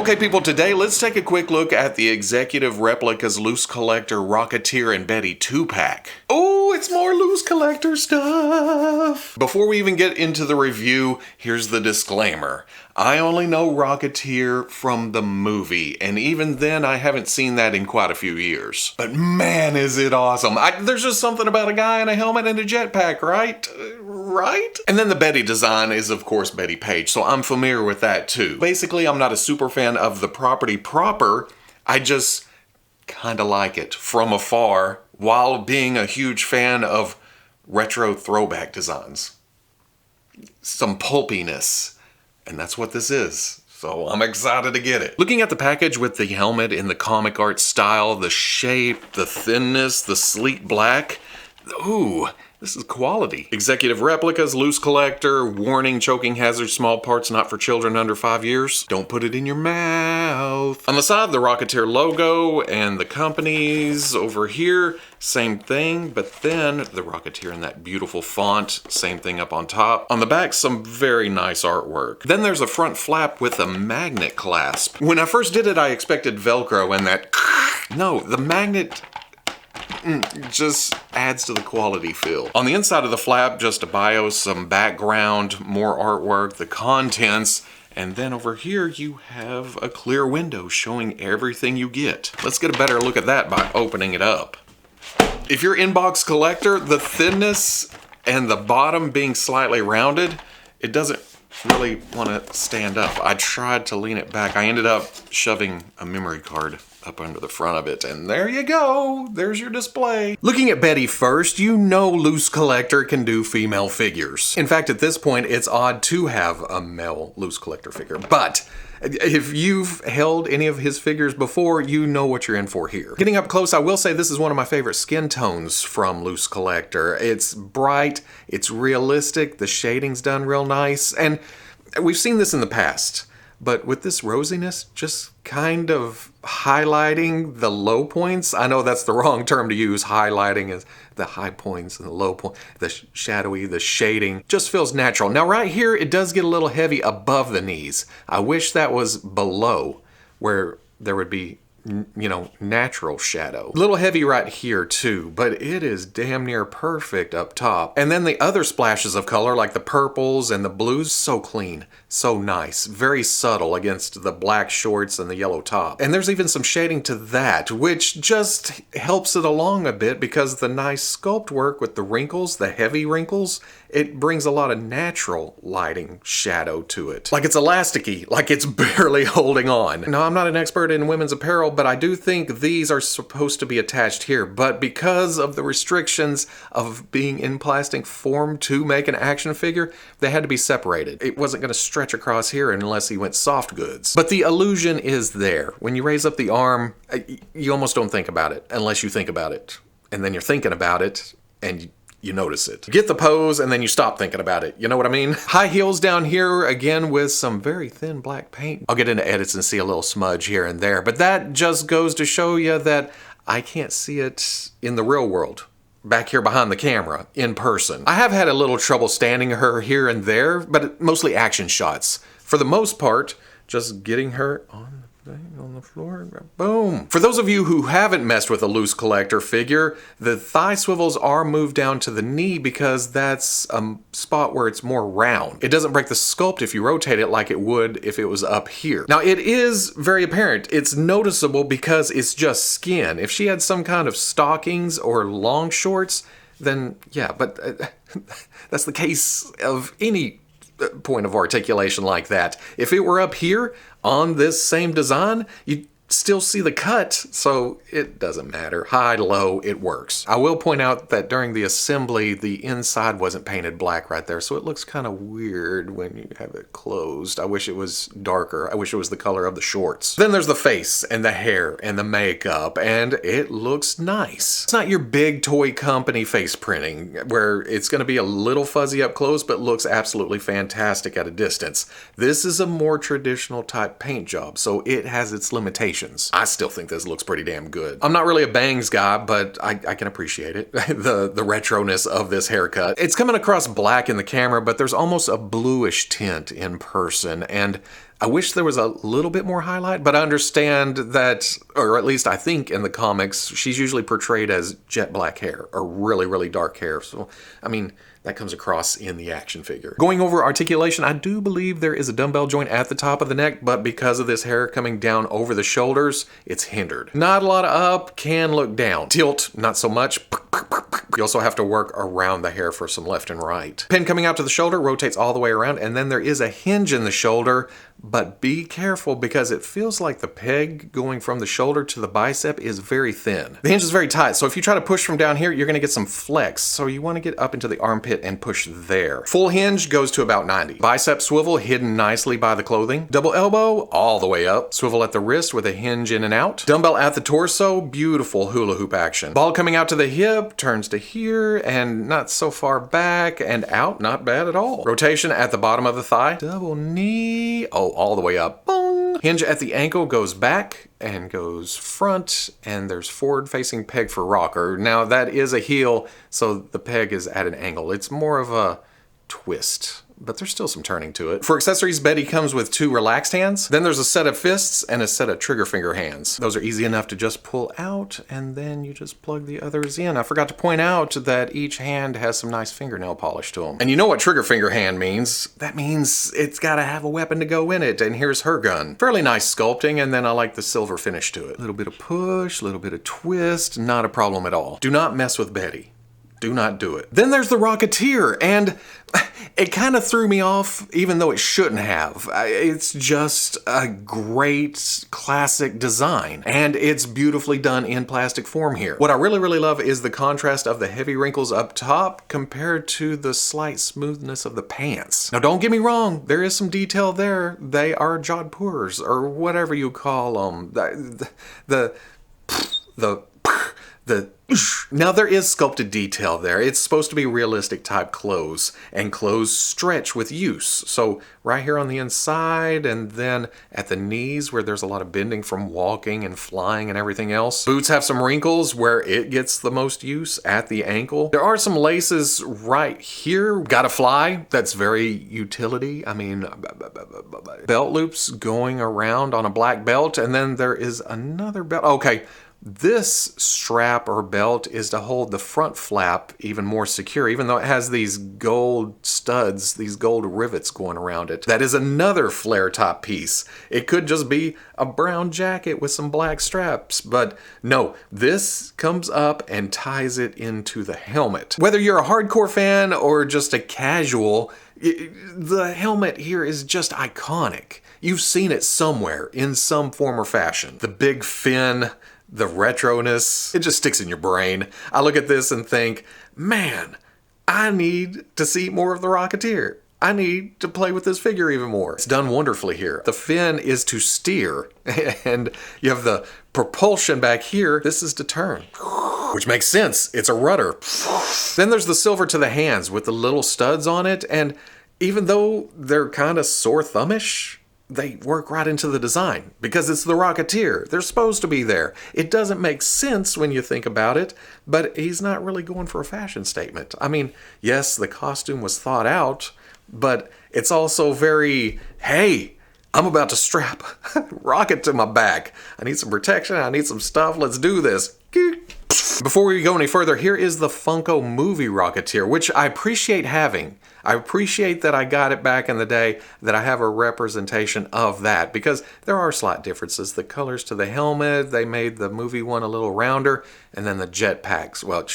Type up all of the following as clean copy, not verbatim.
Okay people, today let's take a quick look at the Executive Replicas LooseCollector Rocketeer and Betty 2-pack. Oh, it's more LooseCollector stuff! Before we even get into the review, here's the disclaimer. I only know Rocketeer from the movie, and even then I haven't seen that in quite a few years. But man, is it awesome. There's just something about a guy in a helmet and a jetpack, right? Right? And then the Betty design is of course Betty Page, so I'm familiar with that too. Basically, I'm not a super fan of the property proper, I just kinda like it from afar while being a huge fan of retro throwback designs. Some pulpiness. And that's what this is. So I'm excited to get it. Looking at the package with the helmet in the comic art style, the shape, the thinness, the sleek black. Ooh, this is quality. Executive Replicas, LooseCollector, warning, choking hazard, small parts not for children under 5 years. Don't put it in your mouth. On the side, the Rocketeer logo and the companies. Over here, same thing, but then the Rocketeer in that beautiful font, same thing up on top. On the back, some very nice artwork. Then there's a front flap with a magnet clasp. When I first did it, I expected Velcro and that no, the magnet just adds to the quality feel. On the inside of the flap, just a bio, some background, more artwork, the contents, and then over here you have a clear window showing everything you get. Let's get a better look at that by opening it up. If you're inbox collector, the thinness and the bottom being slightly rounded, it doesn't really want to stand up. I tried to lean it back. I ended up shoving a memory card up under the front of it, and there you go. There's your display. Looking at Betty first, you know LooseCollector can do female figures. In fact, at this point, it's odd to have a male LooseCollector figure, but if you've held any of his figures before, you know what you're in for here. Getting up close, I will say this is one of my favorite skin tones from LooseCollector. It's bright, it's realistic, the shading's done real nice, and we've seen this in the past. But with this rosiness, just kind of highlighting the low points. I know that's the wrong term to use. Highlighting is the high points and the low point, the shadowy, the shading. Just feels natural. Now right here, it does get a little heavy above the knees. I wish that was below where there would be, you know, natural shadow. A little heavy right here too, but it is damn near perfect up top. And then the other splashes of color like the purples and the blues, so clean, so nice, very subtle against the black shorts and the yellow top. And there's even some shading to that, which just helps it along a bit because the nice sculpt work with the wrinkles, the heavy wrinkles, it brings a lot of natural lighting shadow to it. Like it's elasticy, like it's barely holding on. Now, I'm not an expert in women's apparel, but I do think these are supposed to be attached here. But because of the restrictions of being in plastic form to make an action figure, they had to be separated. It wasn't gonna stretch across here unless he went soft goods. But the illusion is there. When you raise up the arm, you almost don't think about it unless you think about it. And then you're thinking about it and you notice it. Get the pose and then you stop thinking about it. You know what I mean? High heels down here again with some very thin black paint. I'll get into edits and see a little smudge here and there, but that just goes to show you that I can't see it in the real world. Back here behind the camera, in person. I have had a little trouble standing her here and there, but mostly action shots. For the most part, just getting her on the floor, boom. For those of you who haven't messed with a LooseCollector figure, the thigh swivels are moved down to the knee because that's a spot where it's more round. It doesn't break the sculpt if you rotate it like it would if it was up here. Now it is very apparent. It's noticeable because it's just skin. If she had some kind of stockings or long shorts, then yeah, but that's the case of any point of articulation like that. If it were up here on this same design, you'd still see the cut, so it doesn't matter. High, low, it works. I will point out that during the assembly, the inside wasn't painted black right there, so it looks kind of weird when you have it closed. I wish it was darker. I wish it was the color of the shorts. Then there's the face and the hair and the makeup, and it looks nice. It's not your big toy company face printing, where it's gonna be a little fuzzy up close, but looks absolutely fantastic at a distance. This is a more traditional type paint job, so it has its limitations. I still think this looks pretty damn good. I'm not really a bangs guy, but I can appreciate it. the retroness of this haircut. It's coming across black in the camera, but there's almost a bluish tint in person, and I wish there was a little bit more highlight, but I understand that, or at least I think in the comics, she's usually portrayed as jet black hair or really, really dark hair. So, I mean, that comes across in the action figure. Going over articulation, I do believe there is a dumbbell joint at the top of the neck, but because of this hair coming down over the shoulders, it's hindered. Not a lot of up, can look down. Tilt, not so much. You also have to work around the hair for some left and right. Pin coming out to the shoulder, rotates all the way around, and then there is a hinge in the shoulder, but be careful because it feels like the peg going from the shoulder to the bicep is very thin. The hinge is very tight, so if you try to push from down here, you're gonna get some flex, so you wanna get up into the armpit and push there. Full hinge goes to about 90. Bicep swivel hidden nicely by the clothing. Double elbow all the way up. Swivel at the wrist with a hinge in and out. Dumbbell at the torso, beautiful hula hoop action. Ball coming out to the hip, turns to here and not so far back and out, not bad at all. Rotation at the bottom of the thigh. Double knee, oh, all the way up. Boom. Hinge at the ankle goes back and goes front, and there's forward facing peg for rocker. Now that is a heel, so the peg is at an angle. It's more of a twist, but there's still some turning to it. For accessories, Betty comes with 2 relaxed hands. Then there's a set of fists and a set of trigger finger hands. Those are easy enough to just pull out, and then you just plug the others in. I forgot to point out that each hand has some nice fingernail polish to them. And you know what trigger finger hand means? That means it's gotta have a weapon to go in it, and here's her gun. Fairly nice sculpting, and then I like the silver finish to it. A little bit of push, a little bit of twist, not a problem at all. Do not mess with Betty. Do not do it. Then there's the Rocketeer, and it kind of threw me off, even though it shouldn't have. It's just a great classic design, and it's beautifully done in plastic form here. What I really, really love is the contrast of the heavy wrinkles up top compared to the slight smoothness of the pants. Now, don't get me wrong, there is some detail there. They are jodhpurs, or whatever you call them. Now there is sculpted detail there. It's supposed to be realistic type clothes, and clothes stretch with use. So right here on the inside, and then at the knees where there's a lot of bending from walking and flying and everything else. Boots have some wrinkles where it gets the most use at the ankle. There are some laces right here. Gotta fly, that's very utility. I mean, belt loops going around on a black belt, and then there is another belt. Okay. This strap or belt is to hold the front flap even more secure, even though it has these gold studs, these gold rivets going around it. That is another flare top piece. It could just be a brown jacket with some black straps, but no, this comes up and ties it into the helmet. Whether you're a hardcore fan or just a casual, the helmet here is just iconic. You've seen it somewhere in some form or fashion. The big fin, the retroness, it just sticks in your brain. I look at this and think, man, I need to see more of the Rocketeer. I need to play with this figure even more. It's done wonderfully here. The fin is to steer, and you have the propulsion back here. This is to turn, which makes sense. It's a rudder. Then there's the silver to the hands with the little studs on it, and even though they're kind of sore thumbish, they work right into the design because it's the Rocketeer. They're supposed to be there. It doesn't make sense when you think about it, but he's not really going for a fashion statement. I mean, yes, the costume was thought out, but it's also very, hey, I'm about to strap a rocket to my back. I need some protection. I need some stuff. Let's do this. Before we go any further, here is the Funko movie Rocketeer, which I appreciate having. I appreciate that I got it back in the day, that I have a representation of that, because there are slight differences. The colors to the helmet, they made the movie one a little rounder, and then the jetpacks, well,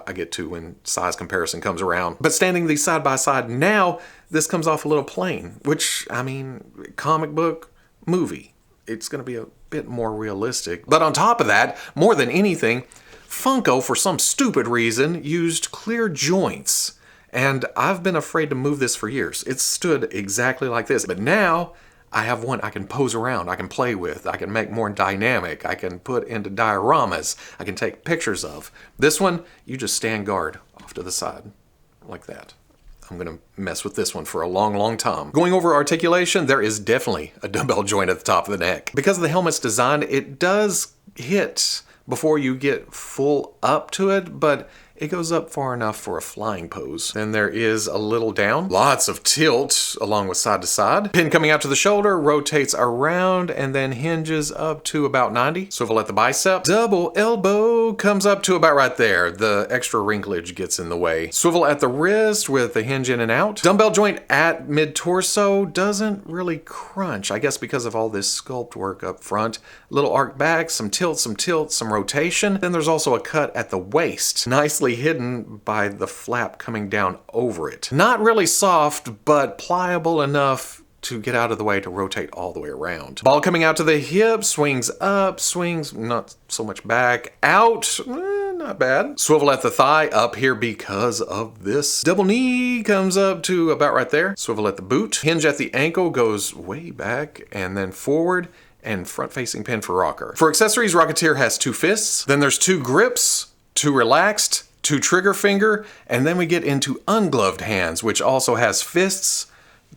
I get to when size comparison comes around. But standing these side by side now, this comes off a little plain, which, I mean, comic book, movie. It's going to be a bit more realistic. But on top of that, more than anything, Funko, for some stupid reason, used clear joints. And I've been afraid to move this for years. It's stood exactly like this. But now I have one I can pose around, I can play with, I can make more dynamic, I can put into dioramas, I can take pictures of. This one, you just stand guard off to the side like that. I'm gonna mess with this one for a long, long time. Going over articulation, there is definitely a dumbbell joint at the top of the neck. Because of the helmet's design, it does hit before you get full up to it, but it goes up far enough for a flying pose. Then there is a little down, lots of tilt along with side to side. Pin coming out to the shoulder, rotates around and then hinges up to about 90. Swivel at the bicep. Double elbow comes up to about right there. The extra wrinklage gets in the way. Swivel at the wrist with the hinge in and out. Dumbbell joint at mid-torso doesn't really crunch, I guess because of all this sculpt work up front. Little arc back, some tilt, some rotation. Then there's also a cut at the waist, nicely hidden by the flap coming down over it. Not really soft, but pliable enough to get out of the way to rotate all the way around. Ball coming out to the hip, swings up, swings not so much back, out, not bad. Swivel at the thigh, up here because of this. Double knee comes up to about right there. Swivel at the boot. Hinge at the ankle goes way back and then forward, and front-facing pin for rocker. For accessories, Rocketeer has 2 fists, then there's 2 grips, 2 relaxed, 2 trigger finger, and then we get into ungloved hands, which also has fists,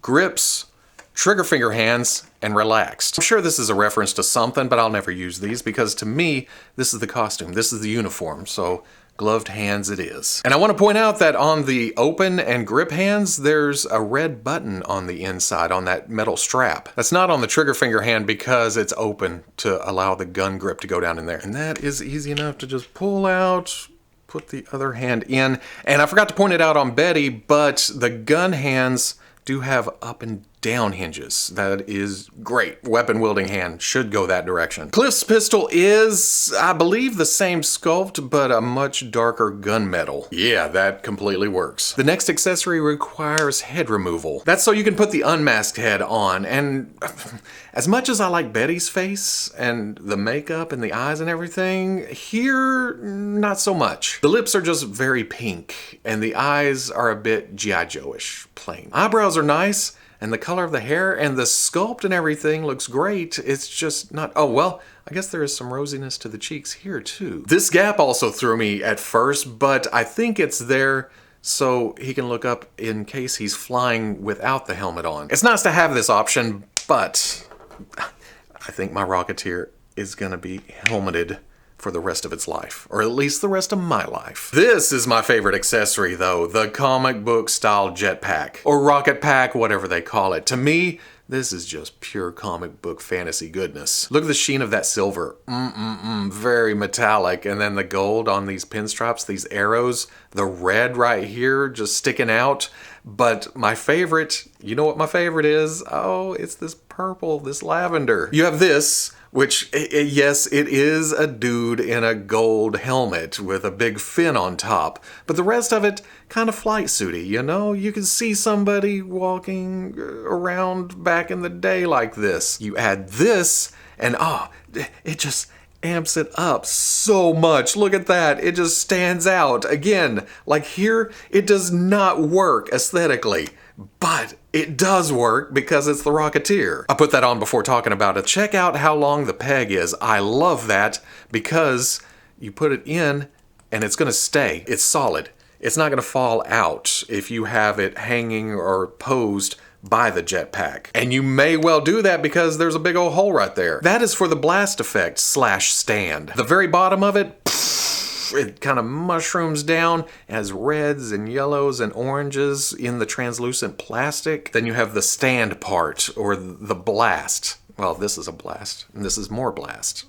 grips, trigger finger hands, and relaxed. I'm sure this is a reference to something, but I'll never use these because to me, this is the costume, this is the uniform, so gloved hands it is. And I want to point out that on the open and grip hands, there's a red button on the inside on that metal strap. That's not on the trigger finger hand because it's open to allow the gun grip to go down in there. And that is easy enough to just pull out, put the other hand in. And I forgot to point it out on Betty, but the gun hands do have up and down hinges. That is great. Weapon wielding hand should go that direction. Cliff's pistol is, I believe, the same sculpt, but a much darker gunmetal. Yeah, that completely works. The next accessory requires head removal. That's so you can put the unmasked head on, and as much as I like Betty's face and the makeup and the eyes and everything, here, not so much. The lips are just very pink, and the eyes are a bit G.I. Joe-ish, plain. Eyebrows are nice, and the color of the hair and the sculpt and everything looks great. It's just not, oh well, I guess there is some rosiness to the cheeks here too. This gap also threw me at first, but I think it's there so he can look up in case he's flying without the helmet on. It's nice to have this option, but I think my Rocketeer is gonna be helmeted for the rest of its life, or at least the rest of my life. This is my favorite accessory though, the comic book style jetpack, or rocket pack, whatever they call it. To me, this is just pure comic book fantasy goodness. Look at the sheen of that silver, very metallic, and then the gold on these pinstripes, these arrows, the red right here just sticking out. But my favorite, you know what my favorite is? Oh, it's this purple, this lavender. You have this, which, yes, it is a dude in a gold helmet with a big fin on top, but the rest of it kind of flight suity, you know? You can see somebody walking around back in the day like this. You add this, and it just amps it up so much. Look at that. It just stands out. Again, like here, it does not work aesthetically, but it does work because it's the Rocketeer. I put that on before talking about it. Check out how long the peg is. I love that because you put it in and it's gonna stay. It's solid. It's not gonna fall out if you have it hanging or posed by the jetpack. And you may well do that because there's a big old hole right there. That is for the blast effect / stand. The very bottom of it, it kind of mushrooms down, has reds and yellows and oranges in the translucent plastic. Then you have the stand part, or the blast. Well, this is a blast, and this is more blast.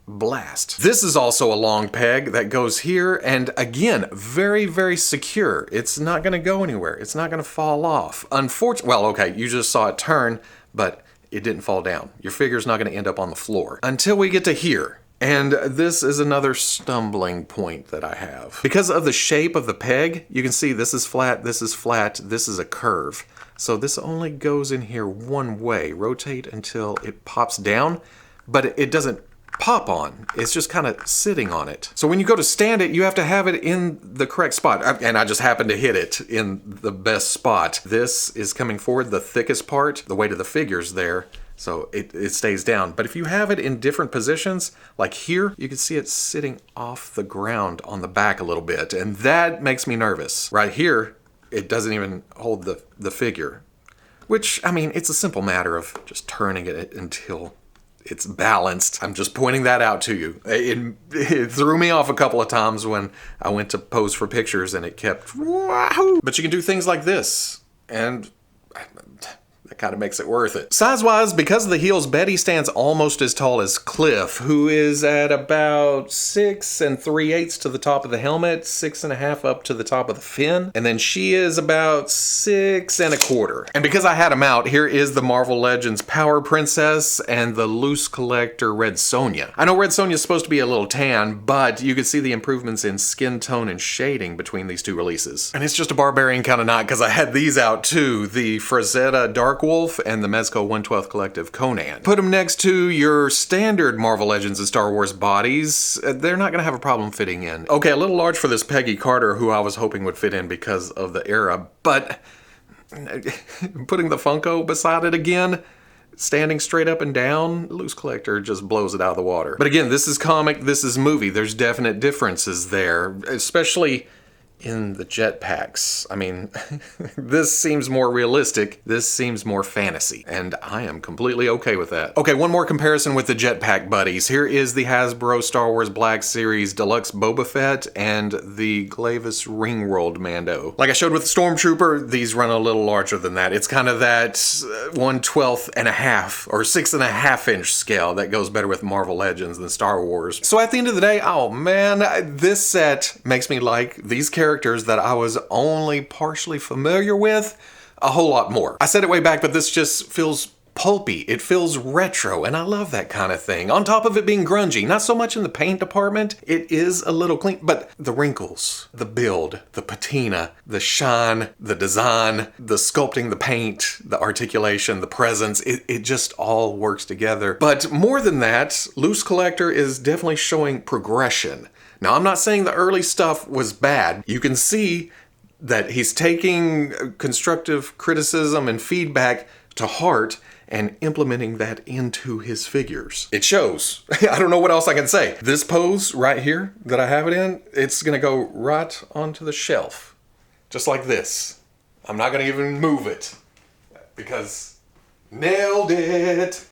Blast. This is also a long peg that goes here, and again, very, very secure. It's not gonna go anywhere. It's not gonna fall off. Unfortunately, well, okay, you just saw it turn, but it didn't fall down. Your figure's not gonna end up on the floor until we get to here. And this is another stumbling point that I have. Because of the shape of the peg, you can see this is flat, this is flat, this is a curve. So this only goes in here one way. Rotate until it pops down, but it doesn't pop on. It's just kind of sitting on it. So when you go to stand it, you have to have it in the correct spot. And I just happened to hit it in the best spot. This is coming forward, the thickest part, the weight of the figure's there. So it stays down. But if you have it in different positions, like here, you can see it sitting off the ground on the back a little bit. And that makes me nervous. Right here, it doesn't even hold the figure. Which, I mean, it's a simple matter of just turning it until it's balanced. I'm just pointing that out to you. It threw me off a couple of times when I went to pose for pictures and it kept, wahoo! But you can do things like this, and that kind of makes it worth it. Size-wise, because of the heels, Betty stands almost as tall as Cliff, who is at about 6 3/8 to the top of the helmet, 6 1/2 up to the top of the fin, and then she is about 6 1/4. And because I had them out, here is the Marvel Legends Power Princess and the LooseCollector Red Sonja. I know Red Sonja is supposed to be a little tan, but you can see the improvements in skin tone and shading between these two releases. And it's just a barbarian kind of knot because I had these out too, the Frazetta Dark Wolf and the Mezco 1/12 Collective Conan. Put them next to your standard Marvel Legends and Star Wars bodies, they're not gonna have a problem fitting in. Okay, a little large for this Peggy Carter, who I was hoping would fit in because of the era, but putting the Funko beside it again, standing straight up and down, LooseCollector just blows it out of the water. But again, this is comic, this is movie. There's definite differences there, especially in the jetpacks. I mean, this seems more realistic, this seems more fantasy, and I am completely okay with that. Okay, one more comparison with the jetpack buddies. Here is the Hasbro Star Wars Black Series Deluxe Boba Fett and the Glavis Ringworld Mando. Like I showed with the Stormtrooper, these run a little larger than that. It's kind of that 1/12 1/2 or 6 1/2 inch scale that goes better with Marvel Legends than Star Wars. So at the end of the day, oh man, this set makes me like these characters that I was only partially familiar with a whole lot more. I said it way back, but this just feels pulpy. It feels retro, and I love that kind of thing. On top of it being grungy, not so much in the paint department, it is a little clean, but the wrinkles, the build, the patina, the shine, the design, the sculpting, the paint, the articulation, the presence, it just all works together. But more than that, LooseCollector is definitely showing progression. Now, I'm not saying the early stuff was bad. You can see that he's taking constructive criticism and feedback to heart and implementing that into his figures. It shows. I don't know what else I can say. This pose right here that I have it in, it's gonna go right onto the shelf. Just like this. I'm not gonna even move it because nailed it.